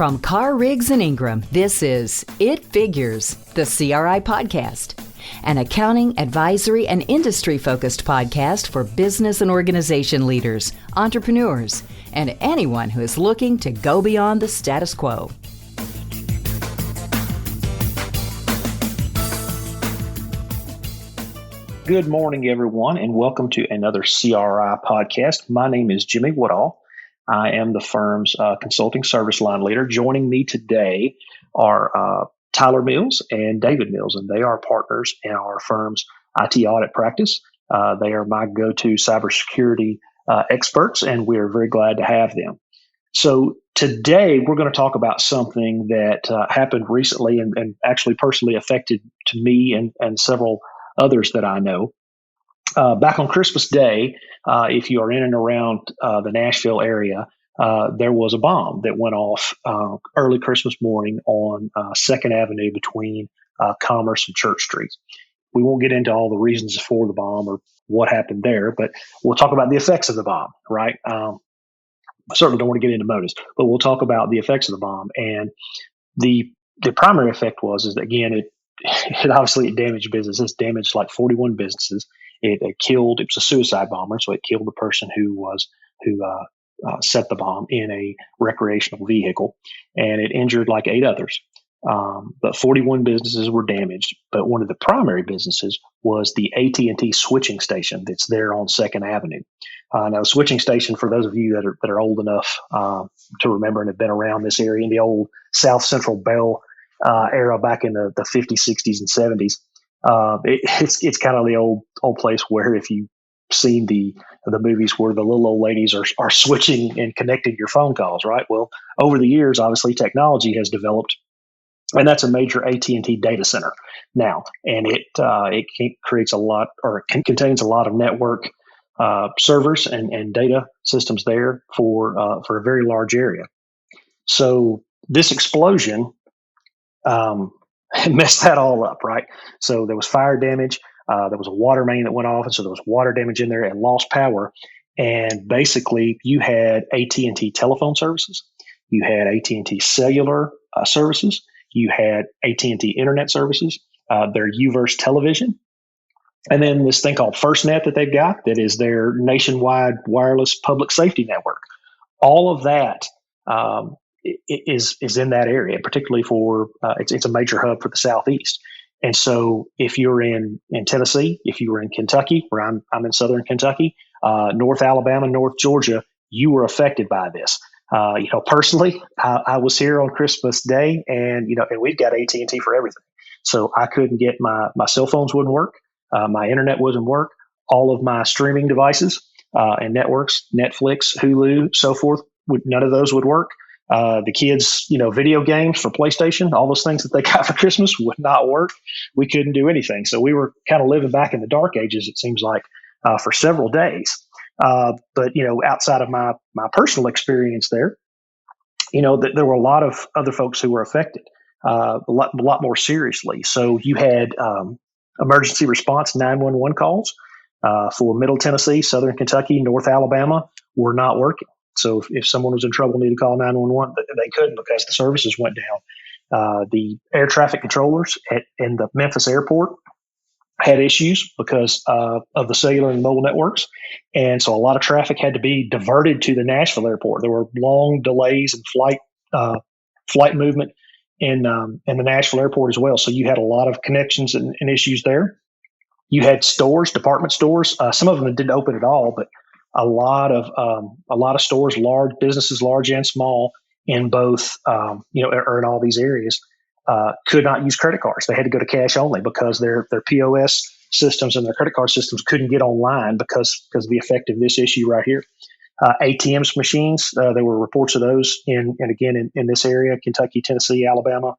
From Carr, Riggs and Ingram, this is It Figures, the CRI podcast, an accounting, advisory, and industry-focused podcast for business and organization leaders, entrepreneurs, and anyone who is looking to go beyond the status quo. Good morning, everyone, and welcome to another CRI podcast. My name is Jimmy Woodall. I am the firm's consulting service line leader. Joining me today are Tyler Mills and David Mills, and they are partners in our firm's IT audit practice. They are my go-to cybersecurity experts, and we are very glad to have them. So today we're going to talk about something that happened recently and actually personally affected to me and several others that I know. Back on Christmas Day, if you are in and around the Nashville area, there was a bomb that went off early Christmas morning on 2nd Avenue between Commerce and Church Street. We won't get into all the reasons for the bomb or what happened there, but we'll talk about the effects of the bomb, right? I certainly don't want to get into motives, but we'll talk about the effects of the bomb. And the primary effect was again, it obviously damaged businesses, damaged like 41 businesses. It was a suicide bomber, so it killed the person who set the bomb in a recreational vehicle, and it injured like 8 others. But 41 businesses were damaged. But one of the primary businesses was the AT&T switching station that's there on 2nd Avenue. Now, the switching station, for those of you that are old enough to remember and have been around this area in the old South Central Bell era back in the 50s, 60s, and 70s. It's kind of the old place where if you've seen the movies where the little old ladies are switching and connecting your phone calls, right? Well, over the years, obviously technology has developed, and that's a major AT&T data center now, and it creates a lot, or it contains a lot of network servers and data systems there for a very large area. So this explosion messed that all up, right? So there was fire damage. There was a water main that went off, and so there was water damage in there and lost power. And basically, you had AT&T telephone services, you had AT&T cellular services, you had AT&T internet services, their UVerse television, and then this thing called FirstNet that they've got that is their nationwide wireless public safety network. All of that is in that area, particularly for it's a major hub for the Southeast. And so if you're in Tennessee, if you were in Kentucky, where I'm in Southern Kentucky, North Alabama, North Georgia, you were affected by this. Personally, I was here on Christmas Day, and we've got AT&T for everything. So I couldn't get my cell phones wouldn't work. My internet wouldn't work. All of my streaming devices and networks, Netflix, Hulu, so forth, none of those would work. The kids, video games for PlayStation, all those things that they got for Christmas would not work. We couldn't do anything. So we were kind of living back in the dark ages, it seems like, for several days. But outside of my personal experience there, there were a lot of other folks who were affected, a lot more seriously. So you had emergency response 911 calls for Middle Tennessee, Southern Kentucky, North Alabama were not working. So if someone was in trouble, needed to call 911, they couldn't because the services went down. The air traffic controllers in the Memphis airport had issues because of the cellular and mobile networks. And so a lot of traffic had to be diverted to the Nashville airport. There were long delays in flight movement in the Nashville airport as well. So you had a lot of connections and issues there. You had stores, department stores. Some of them didn't open at all, but a lot of stores, large businesses, large and small, in both, or in all these areas, could not use credit cards. They had to go to cash only because their POS systems and their credit card systems couldn't get online because of the effect of this issue right here. ATMs machines, there were reports of those in this area, Kentucky, Tennessee, Alabama,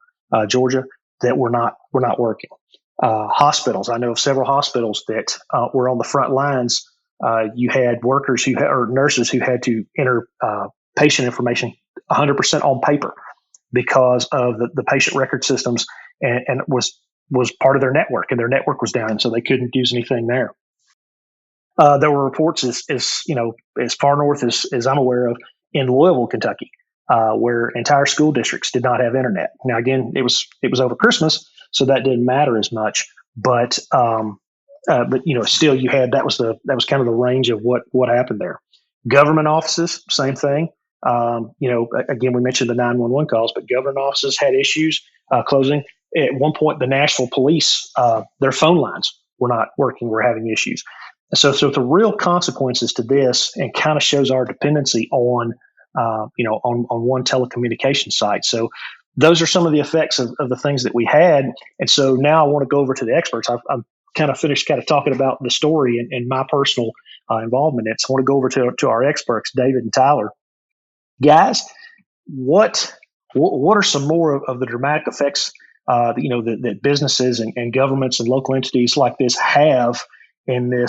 Georgia, that were not working. Hospitals, I know of several hospitals that were on the front lines. You had workers or nurses who had to enter patient information 100% on paper because of the patient record systems, and it was part of their network, and their network was down, so they couldn't use anything there. There were reports as far north as I'm aware of in Louisville, Kentucky, where entire school districts did not have internet. Now, again, it was over Christmas, so that didn't matter as much. But still, you had that was kind of the range of what happened there. Government offices, same thing. Again, we mentioned the 911 calls, but government offices had issues closing. At one point, the Nashville police, their phone lines were not working, were having issues. So the real consequences to this, and kind of shows our dependency on one telecommunication site. So those are some of the effects of the things that we had. And so now I want to go over to the experts. I've kind of finished kind of talking about the story and my personal involvement in it. So I want to go over to our experts, David and Tyler. Guys, what are some more of the dramatic effects that businesses and governments and local entities like this have in a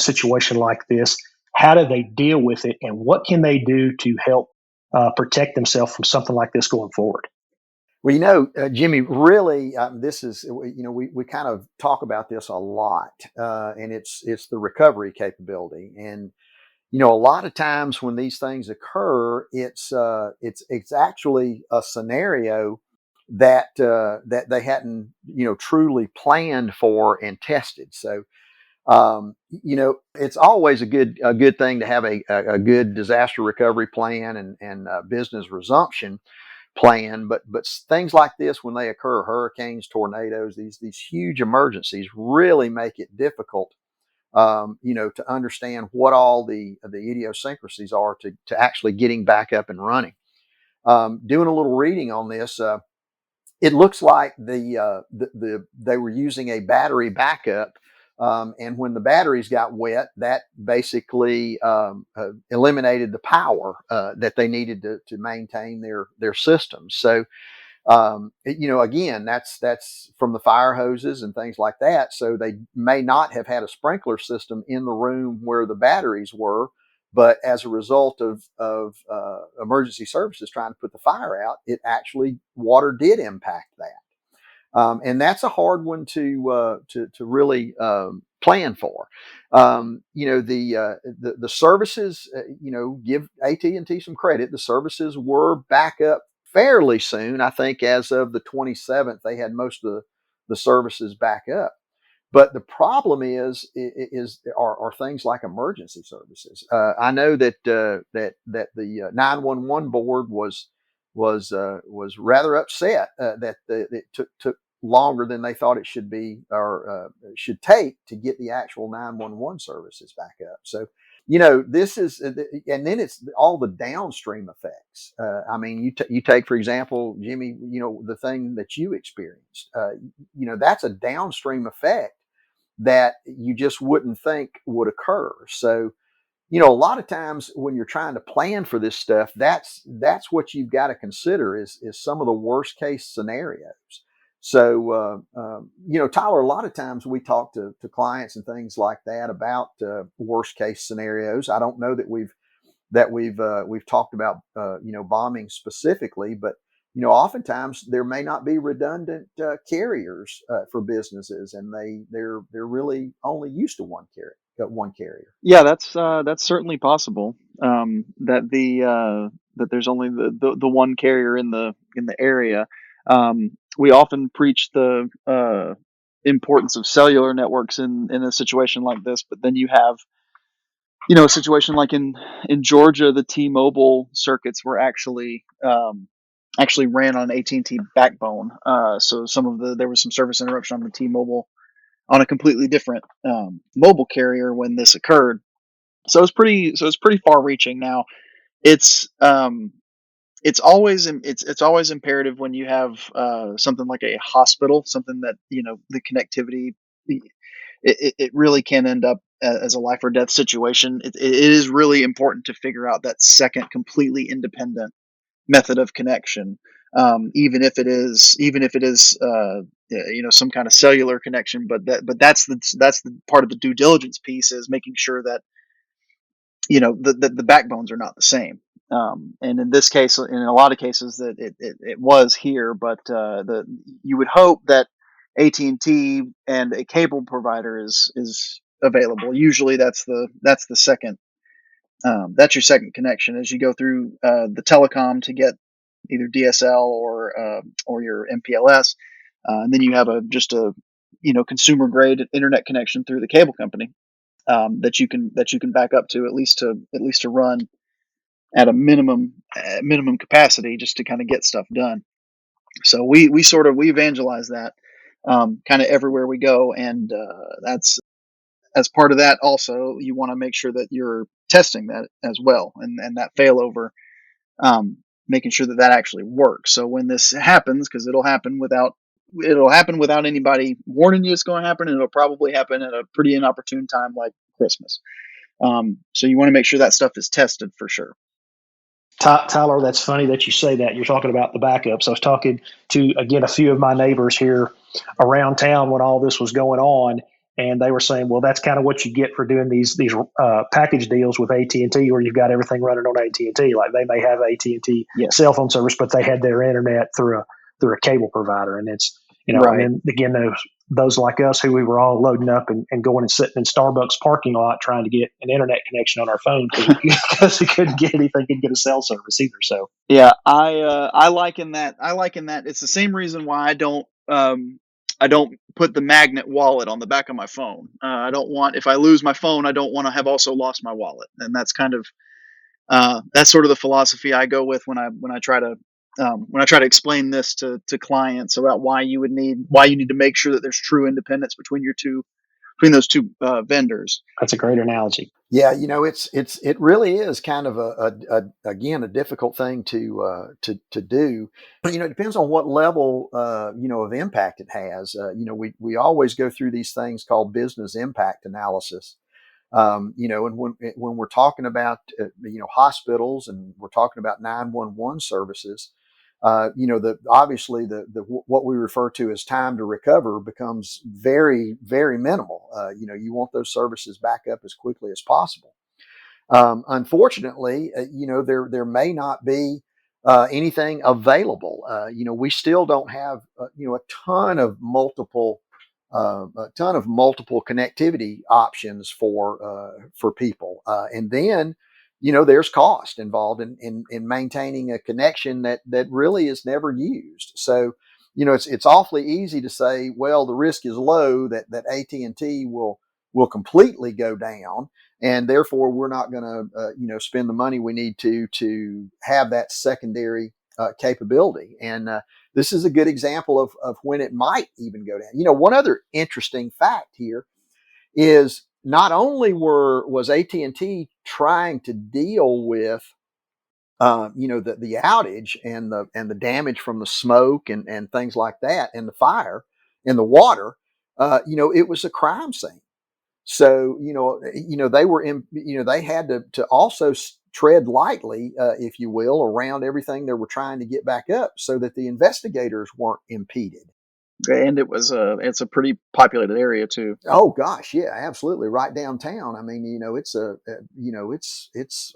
situation like this? How do they deal with it, and what can they do to help protect themselves from something like this going forward? Well, Jimmy, really, this is, we kind of talk about this a lot, and it's the recovery capability. And a lot of times when these things occur, it's actually a scenario that they hadn't truly planned for and tested. So it's always a good thing to have a good disaster recovery plan and business resumption plan. But things like this, when they occur, hurricanes, tornadoes, these huge emergencies, really make it difficult to understand what all the idiosyncrasies are to actually getting back up and running. Doing a little reading on this, it looks like they were using a battery backup, and when the batteries got wet, that basically eliminated the power that they needed to maintain their systems. So again, that's from the fire hoses and things like that. So they may not have had a sprinkler system in the room where the batteries were, but as a result of emergency services trying to put the fire out, water did impact that. And that's a hard one to really plan for. The services, give AT&T some credit. The services were back up fairly soon. I think as of the 27th, they had most of the services back up. But the problem are things like emergency services. I know that the 911 board was rather upset that it took longer than they thought it should be or should take to get the actual 911 services back up. So, this is, and then it's all the downstream effects. I mean, you take, for example, Jimmy, the thing that you experienced, that's a downstream effect that you just wouldn't think would occur. So, a lot of times when you're trying to plan for this stuff, that's what you've got to consider is some of the worst case scenarios. So, Tyler, a lot of times we talk to clients and things like that about worst case scenarios. I don't know that we've talked about bombing specifically, but oftentimes there may not be redundant carriers for businesses, and they're really only used to one carrier. Yeah, that's certainly possible. That there's only the one carrier in the area. We often preach the importance of cellular networks in a situation like this, but then you have a situation like in Georgia, the T-Mobile circuits were actually ran on AT&T backbone. So there was some service interruption on the T-Mobile on a completely different mobile carrier when this occurred. So it's pretty far reaching. Now it's always imperative when you have something like a hospital, something that the connectivity, it really can end up as a life or death situation. It is really important to figure out that second completely independent method of connection, even if it is some kind of cellular connection. But that's the part of the due diligence piece, is making sure that the backbones are not the same. And in this case, in a lot of cases, that it was here, but you would hope that AT&T and a cable provider is available. Usually, that's the second That's your second connection as you go through the telecom to get either DSL or your MPLS, and then you have just a consumer grade internet connection through the cable company that you can back up to at least to run at a minimum capacity just to kind of get stuff done. So we evangelize that kind of everywhere we go, and that's as part of that. Also, you want to make sure that you're testing that as well, and that failover, um, making sure that that actually works. So when this happens, because it'll happen without anybody warning you it's going to happen, and it'll probably happen at a pretty inopportune time like Christmas. So you want to make sure that stuff is tested for sure. Tyler, that's funny that you say that. You're talking about the backups. I was talking to, again, a few of my neighbors here around town when all this was going on, and they were saying, well, that's kind of what you get for doing these package deals with AT&T, where you've got everything running on AT&T. Like, they may have AT&T Yes. cell phone service, but they had their internet through a cable provider, and it's Right. And then again, those like us who we were all loading up and going and sitting in Starbucks parking lot trying to get an internet connection on our phone because we couldn't get anything, couldn't get a cell service either. So Yeah, I liken that. It's the same reason why I don't put the magnet wallet on the back of my phone. I don't want, if I lose my phone, I don't want to have also lost my wallet, and that's sort of the philosophy I go with when I try to explain this to clients about why you need to make sure that there's true independence between those two vendors. that's a great analogy. Yeah, it really is kind of again a difficult thing to do. It depends on what level of impact it has. We always go through these things called business impact analysis. And when we're talking about hospitals, and we're talking about 911 services, obviously the what we refer to as time to recover becomes very, very minimal. You want those services back up as quickly as possible. Unfortunately, there may not be anything available. We still don't have a ton of multiple connectivity options for people, and then there's cost involved in maintaining a connection that really is never used. So it's awfully easy to say, well, the risk is low that AT&T will completely go down, and therefore we're not going to spend the money we need to have that secondary capability. And this is a good example of when it might even go down. One other interesting fact here is not only was AT&T trying to deal with the outage and the damage from the smoke and things like that, and the fire and the water, it was a crime scene. So they were they had to also tread lightly, if you will, around everything they were trying to get back up, so that the investigators weren't impeded. And it's a pretty populated area too. Oh gosh, yeah, absolutely, right downtown. I mean, it's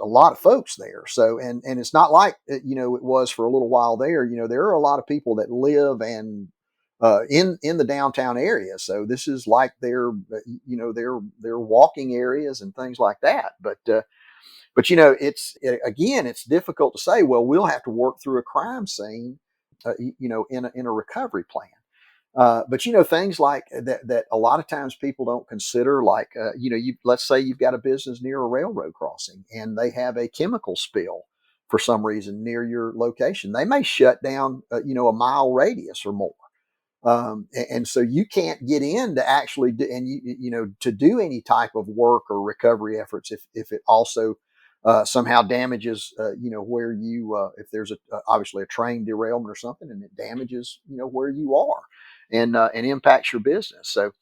a lot of folks there. So and it's not like it was for a little while there. There are a lot of people that live and in the downtown area. So this is like their walking areas and things like that. But it's difficult to say, well, we'll have to work through a crime scene, in a recovery plan. But things like that a lot of times people don't consider, like let's say you've got a business near a railroad crossing and they have a chemical spill for some reason near your location. They may shut down a mile radius or more. And so you can't get in to actually do, and to do any type of work or recovery efforts if it also somehow damages where you if there's obviously a train derailment or something, and it damages where you are, and impacts your business. So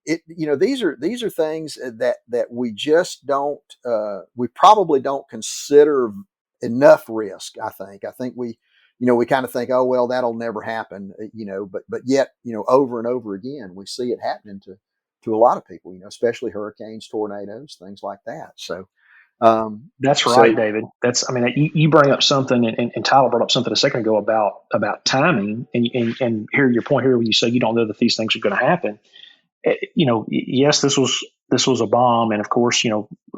these are things that we just don't we probably don't consider enough risk. I think we kind of think, oh, well, that'll never happen, but yet, over and over again, we see it happening to a lot of people, especially hurricanes, tornadoes, things like that. So, that's right, David. You bring up something, and Tyler brought up something a second ago about timing, and here your point here when you say you don't know that these things are going to happen. Yes, this was this was a bomb, and of course,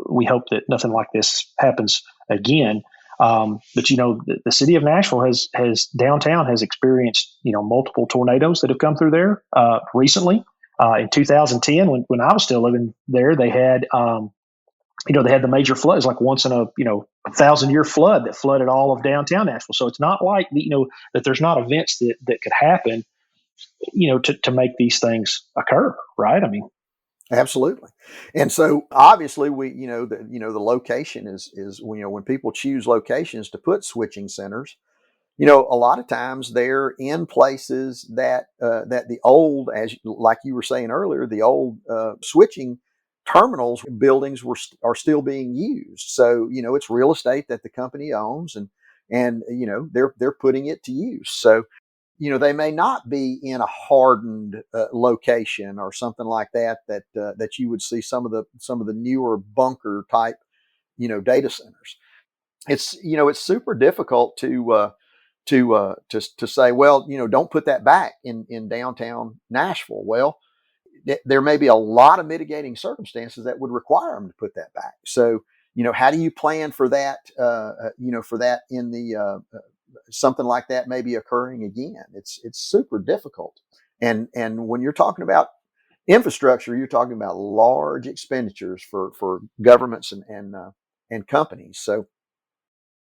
we hope that nothing like this happens again. But the city of Nashville has downtown has experienced multiple tornadoes that have come through there recently. In 2010, when I was still living there, they had they had the major floods, like once in a 1,000-year flood that flooded all of downtown Nashville. So it's not like that there's not events that could happen to make these things occur, right? I mean, absolutely. And so obviously the location is when people choose locations to put switching centers, a lot of times they're in places that the old, as like you were saying earlier, the old switching terminals buildings are still being used. So it's real estate that the company owns, and they're putting it to use. So they may not be in a hardened location or something like that you would see some of the newer bunker type data centers. It's super difficult to say, well, don't put that back in downtown Nashville. Well, there may be a lot of mitigating circumstances that would require them to put that back. So, how do you plan for that? For that in the something like that maybe occurring again. It's super difficult. And when you're talking about infrastructure, you're talking about large expenditures for governments and companies. So,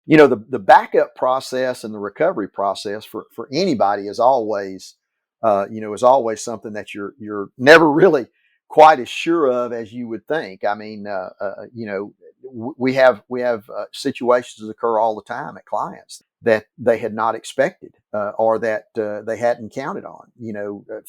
the backup process and the recovery process for anybody is always something that you're never really quite as sure of as you would think. I mean, we have situations that occur all the time at clients that they had not expected or that they hadn't counted on.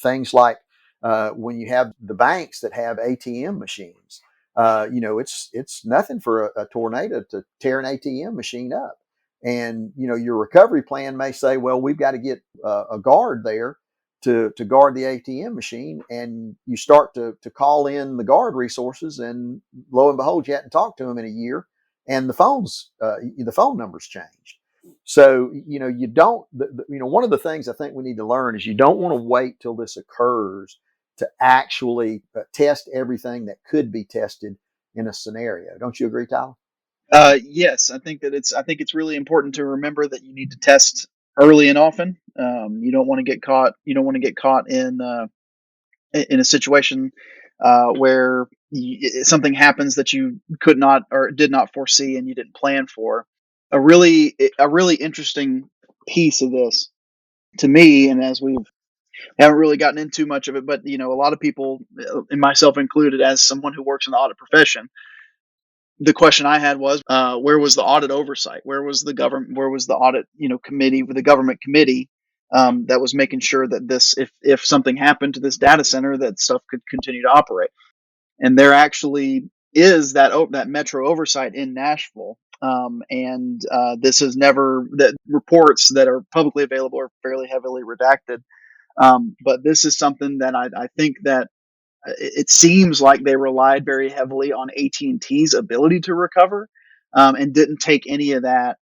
Things like when you have the banks that have ATM machines. It's nothing for a tornado to tear an ATM machine up, and your recovery plan may say, well, we've got to get a guard there to guard the ATM machine, and you start to call in the guard resources, and lo and behold, you hadn't talked to them in a year, and the phone numbers changed. So you don't. One of the things I think we need to learn is you don't want to wait till this occurs to actually test everything that could be tested in a scenario. Don't you agree, Tyler? Yes, I think it's really important to remember that you need to test early and often. You don't want to get caught. You don't want to get caught in a situation where something happens that you could not or did not foresee and you didn't plan for. A really interesting piece of this to me, and as we haven't really gotten into much of it, but a lot of people, and myself included, as someone who works in the audit profession, the question I had was, where was the audit oversight? Where was the government? Where was the audit, committee, with the government committee that was making sure that this, if something happened to this data center, that stuff could continue to operate? And there actually is that metro oversight in Nashville. And this is never, that reports that are publicly available are fairly heavily redacted. But this is something that I think that it seems like they relied very heavily on AT&T's ability to recover, and didn't take any of that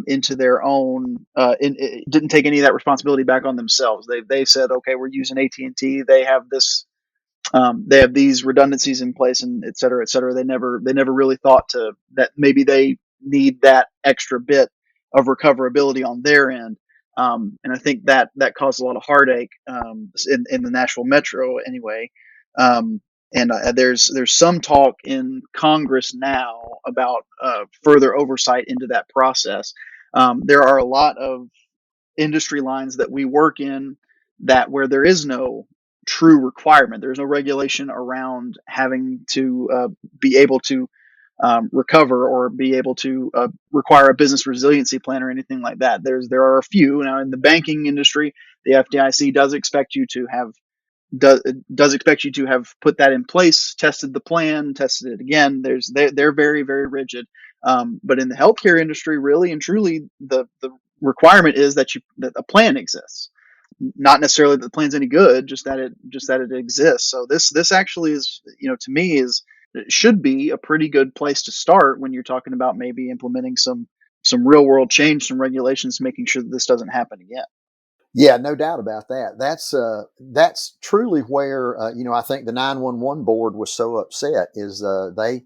into their own. It didn't take any of that responsibility back on themselves. They said, okay, we're using AT&T. They have this. They have these redundancies in place, and et cetera, et cetera. They never really thought that maybe they need that extra bit of recoverability on their end. And I think that caused a lot of heartache in the Nashville metro anyway. And there's some talk in Congress now about further oversight into that process. There are a lot of industry lines that we work in that where there is no true requirement. There's no regulation around having to be able to recover or be able to require a business resiliency plan or anything like that. There are a few now in the banking industry. The FDIC does expect you to have put that in place, tested the plan, tested it again. They're very, very rigid. But in the healthcare industry, really and truly, the requirement is that a plan exists. Not necessarily that the plan's any good, just that it exists. So this actually is, to me, it should be a pretty good place to start when you're talking about maybe implementing some real world change, some regulations, making sure that this doesn't happen again. Yeah, no doubt about that. That's truly where I think the 911 board was so upset is I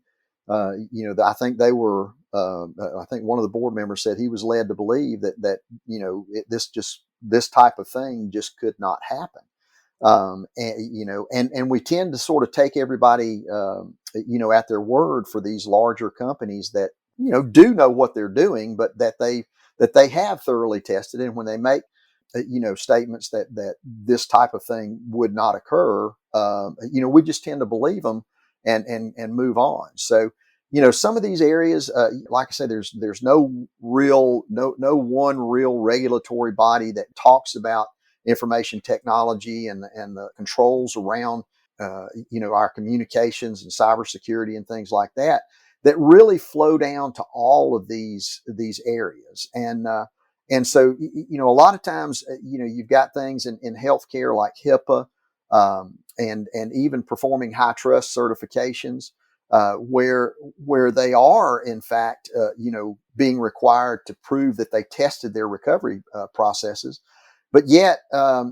think they were. I think one of the board members said he was led to believe that this type of thing just could not happen. And we tend to sort of take everybody at their word for these larger companies that do know what they're doing, but that they have thoroughly tested, and when they make statements that this type of thing would not occur, we just tend to believe them and move on. So some of these areas, like I said, there's no one real regulatory body that talks about information technology and the controls around our communications and cybersecurity and things like that really flow down to all of these areas. And so, a lot of times, you've got things in healthcare like HIPAA, and even performing high trust certifications, where they are, in fact, being required to prove that they tested their recovery processes. But yet,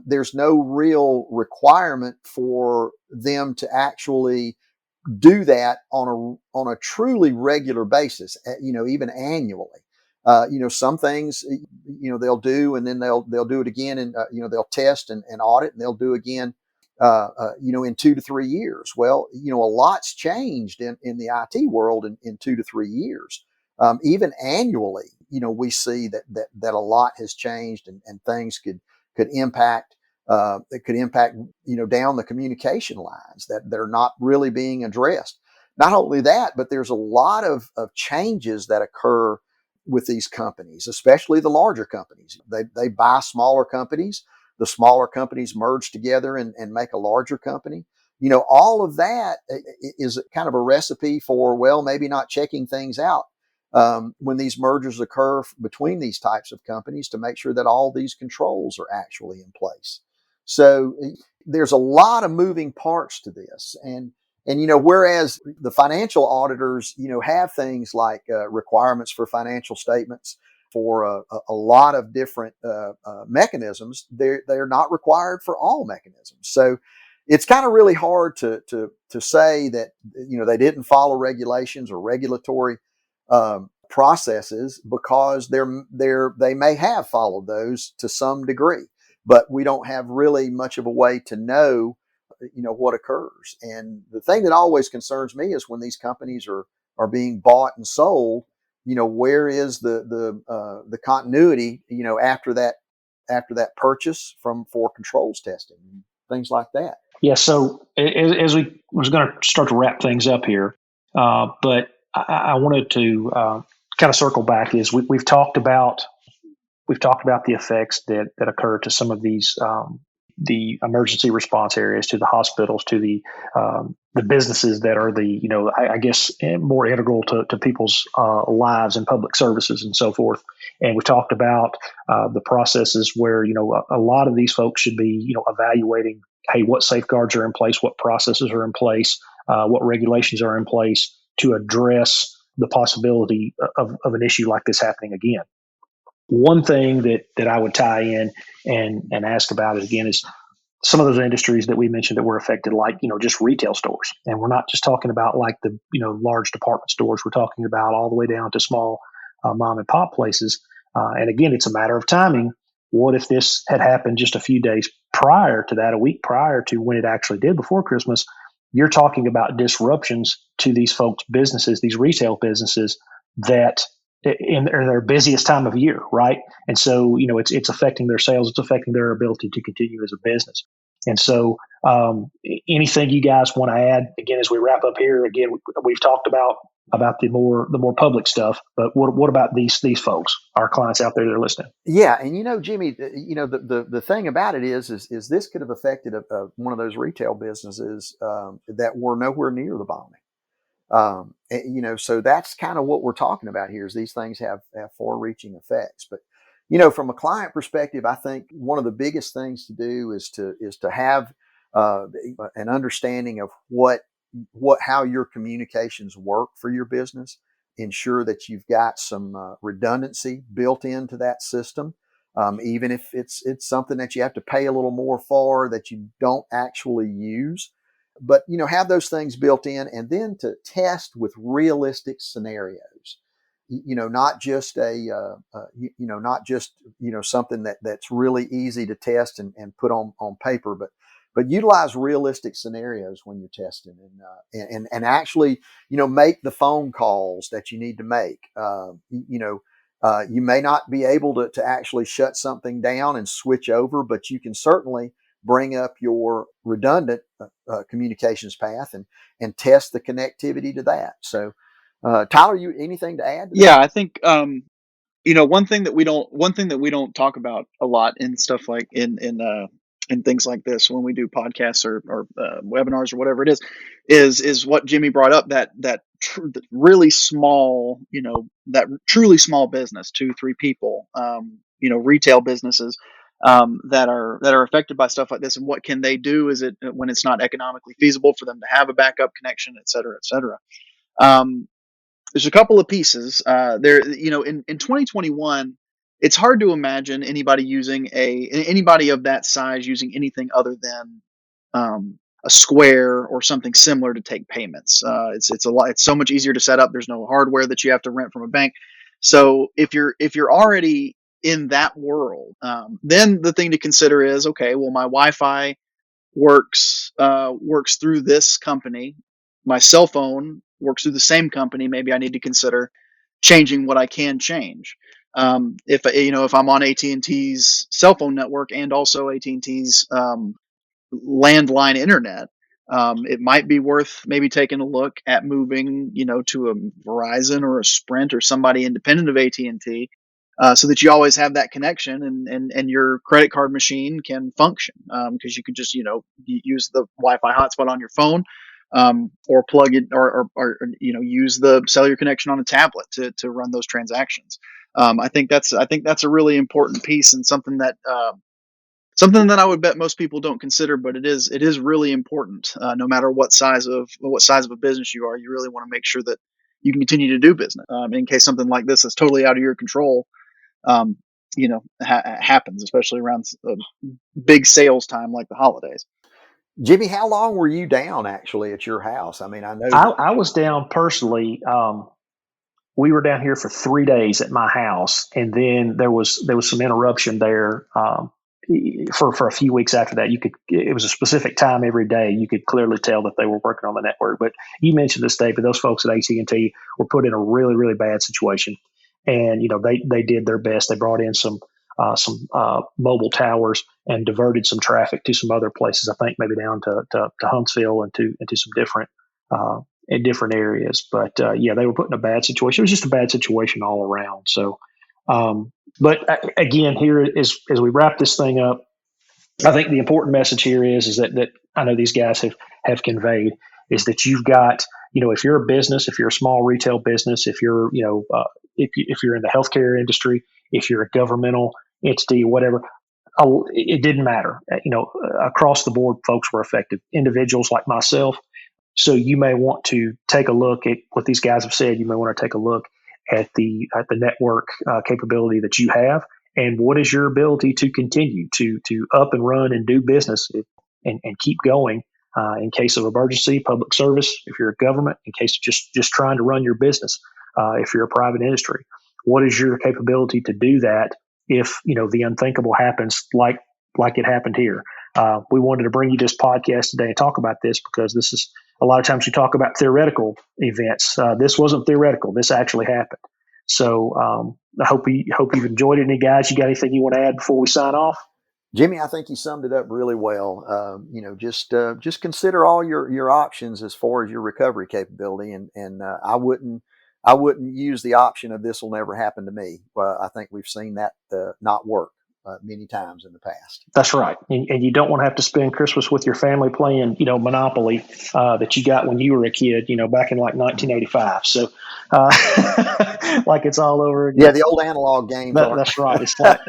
there's no real requirement for them to actually do that on a truly regular basis, even annually. Some things, they'll do, and then they'll do it again, and they'll test and audit, and they'll do again, in 2 to 3 years. Well, a lot's changed in the IT world in 2 to 3 years. Even annually, we see that a lot has changed, and things could impact. It could impact, down the communication lines that are not really being addressed. Not only that, but there's a lot of changes that occur with these companies, especially the larger companies. They buy smaller companies. The smaller companies merge together and make a larger company. All of that is kind of a recipe for, well, maybe not checking things out when these mergers occur between these types of companies to make sure that all these controls are actually in place. So there's a lot of moving parts to this. And whereas the financial auditors, have things like requirements for financial statements for a lot of different mechanisms, they're not required for all mechanisms. So it's kind of really hard to say that they didn't follow regulations or regulatory processes, because they may have followed those to some degree, but we don't have really much of a way to know what occurs. And the thing that always concerns me is when these companies are being bought and sold, where is the continuity, after that purchase for controls testing and things like that. Yeah. So as we was going to start to wrap things up here, but I wanted to kind of circle back. Is we've talked about the effects that occur to some of these the emergency response areas, to the hospitals, to the businesses that are I guess more integral to people's lives and public services and so forth. And we talked about the processes where a lot of these folks should be evaluating, hey, what safeguards are in place, what processes are in place, what regulations are in place to address the possibility of an issue like this happening again. One thing that I would tie in and ask about it again is some of those industries that we mentioned that were affected, like just retail stores, and we're not just talking about like the large department stores. We're talking about all the way down to small mom and pop places. And again, it's a matter of timing. What if this had happened just a few days prior to that, a week prior to when it actually did, before Christmas? You're talking about disruptions to these folks' businesses, these retail businesses that in their busiest time of year, right? And so, it's affecting their sales, it's affecting their ability to continue as a business. And so, anything you guys want to add again as we wrap up here? Again, we've talked about the more public stuff, but what about these folks, our clients out there that are listening? Yeah, and Jimmy, the thing about it is this could have affected one of those retail businesses that were nowhere near the bombing. So that's kind of what we're talking about here, is these things have far-reaching effects. But from a client perspective, I think one of the biggest things to do is to have an understanding of how your communications work for your business. Ensure that you've got some redundancy built into that system. even if it's something that you have to pay a little more for that you don't actually use. But have those things built in, and then to test with realistic scenarios. Not just not just something that's really easy to test and put on paper, but utilize realistic scenarios when you're testing, and actually make the phone calls that you need to make. You may not be able to actually shut something down and switch over, but you can certainly bring up your redundant communications path and test the connectivity to that. So, Tyler, you anything to add to that? Yeah, I think one thing that we don't talk about a lot in stuff like in things like this when we do podcasts or webinars or whatever it is what Jimmy brought up, that really small, that truly small business, 2-3 people, retail businesses that are affected by stuff like this, and what can they do is it when it's not economically feasible for them to have a backup connection, et cetera, et cetera. There's a couple of pieces there. In 2021, it's hard to imagine anybody of that size using anything other than a Square or something similar to take payments. It's so much easier to set up. There's no hardware that you have to rent from a bank. So if you're already in that world, then the thing to consider is, okay, well, my Wi-Fi works through this company. My cell phone works through the same company. Maybe I need to consider changing what I can change. If I'm on AT&T's cell phone network and also AT&T's landline internet, it might be worth maybe taking a look at moving, to a Verizon or a Sprint or somebody independent of AT&T, so that you always have that connection and your credit card machine can function, because you could just use the Wi-Fi hotspot on your phone, or plug it or use the cellular connection on a tablet to run those transactions. I think that's a really important piece, and something that I would bet most people don't consider, but it is really important. No matter what size of a business you are, you really want to make sure that you can continue to do business, in case something like this is totally out of your control happens, especially around big sales time like the holidays. Jimmy, how long were you down actually at your house? I mean, I know I was down personally. We were down here for 3 days at my house, and then there was some interruption there for a few weeks after that. It was a specific time every day. You could clearly tell that they were working on the network. But you mentioned this, David. Those folks at AT&T were put in a really, really bad situation, and they did their best. They brought in some mobile towers and diverted some traffic to some other places. I think maybe down to Huntsville and into some different in different areas. But they were put in a bad situation. It was just a bad situation all around. So, but again, here as we wrap this thing up, I think the important message here is that I know these guys have conveyed is that you've got, if you're a business, if you're a small retail business, if you're, if you're in the healthcare industry, if you're a governmental entity, whatever, it didn't matter. Across the board, folks were affected. Individuals like myself. So you may want to take a look at what these guys have said. You may want to take a look at the network capability that you have, and what is your ability to continue to up and run and do business and keep going in case of emergency, public service, if you're a government, in case of just trying to run your business, if you're a private industry. What is your capability to do that if the unthinkable happens like it happened here? We wanted to bring you this podcast today and talk about this because this is a lot of times you talk about theoretical events. This wasn't theoretical. This actually happened. So I hope you've enjoyed it. Any guys, you got anything you want to add before we sign off? Jimmy, I think you summed it up really well. Just consider all your options as far as your recovery capability, and I wouldn't use the option of this will never happen to me. I think we've seen that not work many times in the past. That's right. And you don't want to have to spend Christmas with your family playing, Monopoly that you got when you were a kid, back in like 1985. So like it's all over again. Yeah, the old analog games. That's right. It's like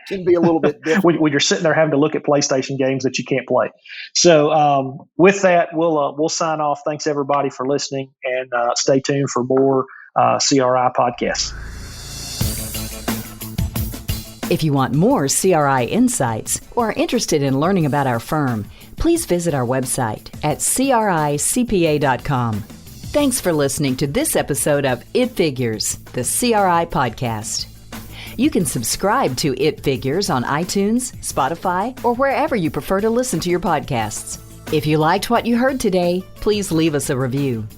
can be a little bit different when you're sitting there having to look at PlayStation games that you can't play. So with that, we'll sign off. Thanks everybody for listening, and stay tuned for more CRI podcasts. If you want more CRI insights or are interested in learning about our firm, please visit our website at cricpa.com. Thanks for listening to this episode of It Figures, the CRI podcast. You can subscribe to It Figures on iTunes, Spotify, or wherever you prefer to listen to your podcasts. If you liked what you heard today, please leave us a review.